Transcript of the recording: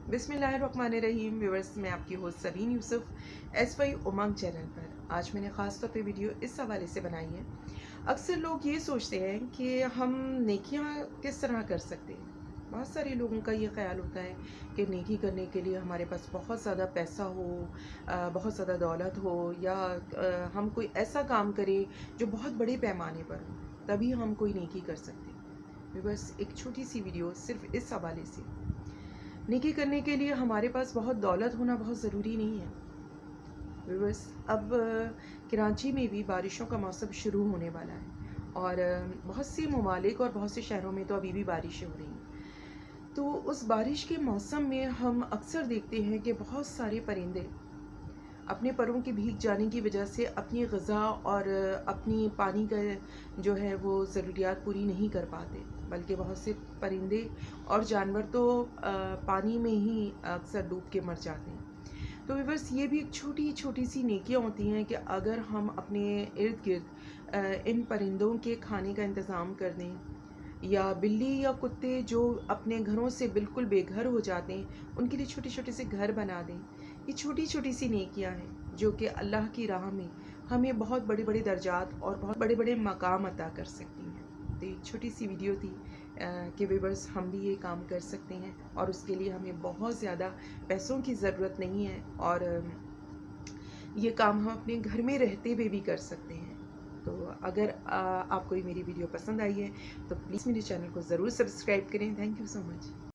बिस्मिल्लाहिर्रहमानिर्रहीम। व्यूअर्स, मैं आपकी होस्ट सबीन यूसुफ एसवाई उमंग चैनल पर। आज मैंने ख़ास तौर पे वीडियो इस हवाले से बनाई है। अक्सर लोग ये सोचते हैं कि हम नेकियां किस तरह कर सकते हैं। बहुत सारे लोगों का ये ख्याल होता है कि नेकी करने के लिए हमारे पास बहुत ज़्यादा पैसा हो, बहुत ज़्यादा दौलत हो, या हम कोई ऐसा काम करें जो बहुत बड़े पैमाने पर हो, तभी हम कोई नेकी कर सकते हैं। बस एक छोटी सी वीडियो सिर्फ इस हवाले से। नेकी करने के लिए हमारे पास बहुत दौलत होना बहुत ज़रूरी नहीं है। व्यूअर्स, अब कराची में भी बारिशों का मौसम शुरू होने वाला है और बहुत से ममालिक और बहुत से शहरों में तो अभी भी बारिशें हो रही हैं। तो उस बारिश के मौसम में हम अक्सर देखते हैं कि बहुत सारे परिंदे अपने परों के भीग जाने की वजह से अपनी ग़िज़ा और अपनी पानी का जो है वो ज़रूरियात पूरी नहीं कर पाते, बल्कि बहुत से परिंदे और जानवर तो पानी में ही अक्सर डूब के मर जाते हैं। तो व्यूअर्स, ये भी एक छोटी छोटी सी नेकियां होती हैं कि अगर हम अपने इर्द गिर्द इन परिंदों के खाने का इंतज़ाम कर दें, या बिल्ली या कुत्ते जो अपने घरों से बिल्कुल बेघर हो जाते हैं उनके लिए छोटे छोटे से घर बना दें। ये छोटी छोटी सी नेकियां हैं जो कि अल्लाह की राह में हमें बहुत बड़े बड़े दर्जात और बहुत बड़े बड़े मकाम अता कर सकती हैं। तो एक छोटी सी वीडियो थी कि व्यूअर्स, हम भी ये काम कर सकते हैं और उसके लिए हमें बहुत ज़्यादा पैसों की ज़रूरत नहीं है, और ये काम हम अपने घर में रहते हुए भी कर सकते हैं। तो अगर आपको ये मेरी वीडियो पसंद आई है तो प्लीज़ मेरे चैनल को ज़रूर सब्सक्राइब करें। Thank you so much.